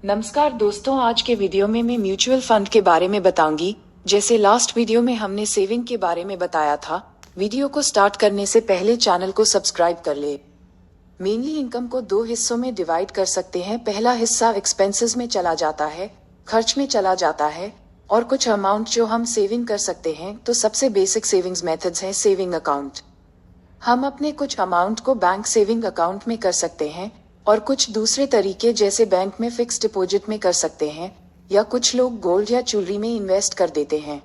नमस्कार दोस्तों, आज के वीडियो में मैं म्यूचुअल फंड के बारे में बताऊंगी। जैसे लास्ट वीडियो में हमने सेविंग के बारे में बताया था। वीडियो को स्टार्ट करने से पहले चैनल को सब्सक्राइब कर ले। मेनली इनकम को दो हिस्सों में डिवाइड कर सकते हैं। पहला हिस्सा एक्सपेंसेस में चला जाता है, खर्च में चला जाता है, और कुछ अमाउंट जो हम सेविंग कर सकते हैं। तो सबसे बेसिक सेविंग्स मेथड्स है सेविंग अकाउंट। हम अपने कुछ अमाउंट को बैंक सेविंग अकाउंट में कर सकते हैं और कुछ दूसरे तरीके जैसे बैंक में फिक्स डिपॉजिट में कर सकते हैं, या कुछ लोग गोल्ड या ज्वेलरी में इन्वेस्ट कर देते हैं,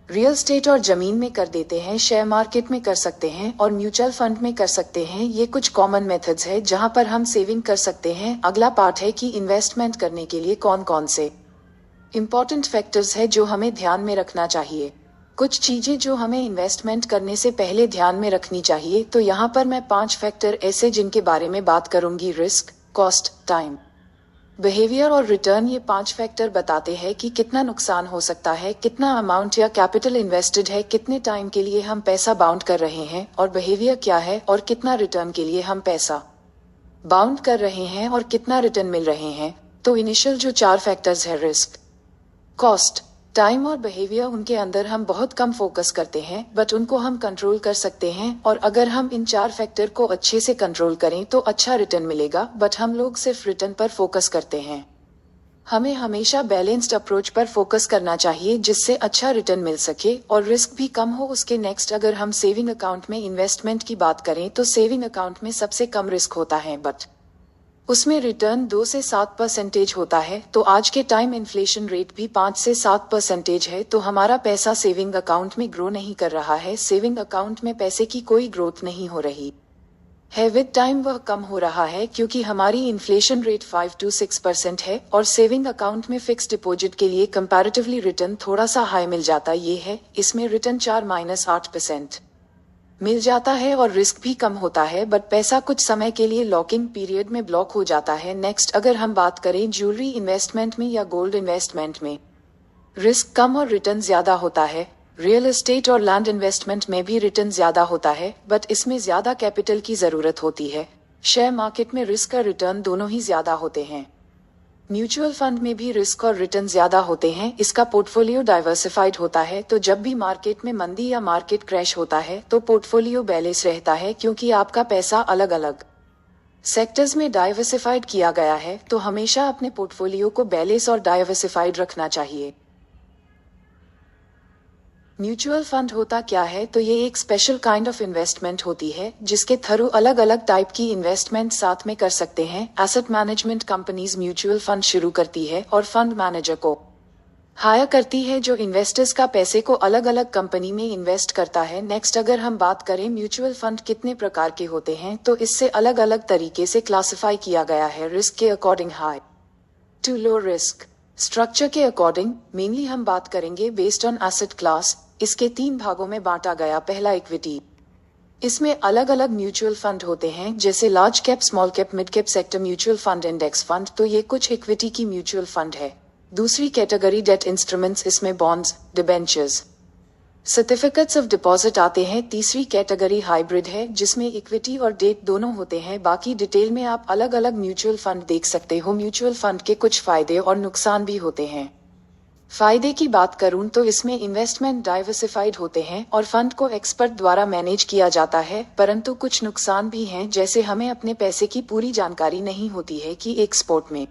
रियल एस्टेट और जमीन में कर देते हैं, शेयर मार्केट में कर सकते हैं और म्यूचुअल फंड में कर सकते हैं। ये कुछ कॉमन मेथड्स है जहां पर हम सेविंग कर सकते हैं। अगला पार्ट है कि इन्वेस्टमेंट करने के लिए कौन कौन से इम्पोर्टेंट फैक्टर्स है जो हमें ध्यान में रखना चाहिए। कुछ चीजें जो हमें इन्वेस्टमेंट करने से पहले ध्यान में रखनी चाहिए। तो यहाँ पर मैं 5 फैक्टर ऐसे जिनके बारे में बात करूंगी: रिस्क, कॉस्ट, टाइम, बिहेवियर और रिटर्न। ये 5 फैक्टर बताते हैं कि कितना नुकसान हो सकता है, कितना अमाउंट या कैपिटल इन्वेस्टेड है, कितने टाइम के लिए हम पैसा बाउंड कर रहे हैं, और बिहेवियर क्या है, और कितना रिटर्न के लिए हम पैसा बाउंड कर रहे हैं और कितना रिटर्न मिल रहे हैं। तो इनिशियल जो 4 फैक्टर्स है, रिस्क, कॉस्ट, टाइम और बिहेवियर, उनके अंदर हम बहुत कम फोकस करते हैं, बट उनको हम कंट्रोल कर सकते हैं। और अगर हम इन 4 फैक्टर को अच्छे से कंट्रोल करें तो अच्छा रिटर्न मिलेगा। बट हम लोग सिर्फ रिटर्न पर फोकस करते हैं। हमें हमेशा बैलेंस्ड अप्रोच पर फोकस करना चाहिए जिससे अच्छा रिटर्न मिल सके और रिस्क भी कम हो। उसके नेक्स्ट अगर हम सेविंग अकाउंट में इन्वेस्टमेंट की बात करें तो सेविंग अकाउंट में सबसे कम रिस्क होता है, बट उसमें रिटर्न 2 से 7% होता है। तो आज के टाइम इन्फ्लेशन रेट भी 5 से 7% है। तो हमारा पैसा सेविंग अकाउंट में ग्रो नहीं कर रहा है। सेविंग अकाउंट में पैसे की कोई ग्रोथ नहीं हो रही है। विद टाइम वह कम हो रहा है क्योंकि हमारी इन्फ्लेशन रेट 5 to 6% है और सेविंग अकाउंट में फिक्स डिपॉजिट के लिए कंपैरेटिवली रिटर्न थोड़ा सा हाई मिल जाता ये है। इसमें रिटर्न 4-8% मिल जाता है और रिस्क भी कम होता है, बट पैसा कुछ समय के लिए लॉकिंग पीरियड में ब्लॉक हो जाता है। नेक्स्ट अगर हम बात करें ज्वेलरी इन्वेस्टमेंट में या गोल्ड इन्वेस्टमेंट में, रिस्क कम और रिटर्न ज्यादा होता है। रियल एस्टेट और लैंड इन्वेस्टमेंट में भी रिटर्न ज्यादा होता है, बट इसमें ज्यादा कैपिटल की जरूरत होती है। शेयर मार्केट में रिस्क और रिटर्न दोनों ही ज्यादा होते हैं। म्यूचुअल फंड में भी रिस्क और रिटर्न ज्यादा होते हैं। इसका पोर्टफोलियो डाइवर्सिफाइड होता है, तो जब भी मार्केट में मंदी या मार्केट क्रैश होता है तो पोर्टफोलियो बैलेंस रहता है क्योंकि आपका पैसा अलग अलग सेक्टर्स में डाइवर्सिफाइड किया गया है। तो हमेशा अपने पोर्टफोलियो को बैलेंस और डाइवर्सिफाइड रखना चाहिए। म्यूचुअल फंड होता क्या है? तो ये एक स्पेशल काइंड ऑफ इन्वेस्टमेंट होती है जिसके थ्रू अलग अलग टाइप की इन्वेस्टमेंट साथ में कर सकते हैं। Asset management companies mutual fund शुरू करती है और फंड मैनेजर को हायर करती है जो इन्वेस्टर्स का पैसे को अलग अलग कंपनी में इन्वेस्ट करता है। नेक्स्ट अगर हम बात करें म्यूचुअल फंड कितने प्रकार के होते हैं, तो इससे अलग अलग तरीके से क्लासिफाई किया गया है। रिस्क के according high to low risk, structure के अकॉर्डिंग मेनली हम बात करेंगे बेस्ड ऑन एसेट क्लास। इसके 3 भागों में बांटा गया। पहला इक्विटी, इसमें अलग अलग म्यूचुअल फंड होते हैं जैसे large cap, small cap, mid cap sector mutual fund, index fund. तो ये कुछ इक्विटी की म्यूचुअल फंड है। दूसरी कैटेगरी डेट इंस्ट्रूमेंट्स, इसमें bonds, debentures, certificates of deposit आते हैं। तीसरी कैटेगरी हाइब्रिड है जिसमें इक्विटी और डेट दोनों होते हैं। बाकी डिटेल में आप अलग अलग म्यूचुअल फंड देख सकते हो। म्यूचुअल फंड के कुछ फायदे और नुकसान भी होते हैं। फायदे की बात करूं तो इसमें इन्वेस्टमेंट डाइवर्सिफाइड होते हैं और फंड को एक्सपर्ट द्वारा मैनेज किया जाता है। परंतु कुछ नुकसान भी हैं, जैसे हमें अपने पैसे की पूरी जानकारी नहीं होती है कि एक स्पॉट में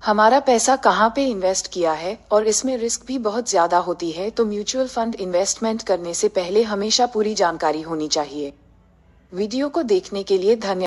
हमारा पैसा कहां पे इन्वेस्ट किया है, और इसमें रिस्क भी बहुत ज्यादा होती है। तो म्यूचुअल फंड इन्वेस्टमेंट करने से पहले हमेशा पूरी जानकारी होनी चाहिए। वीडियो को देखने के लिए धन्यवाद।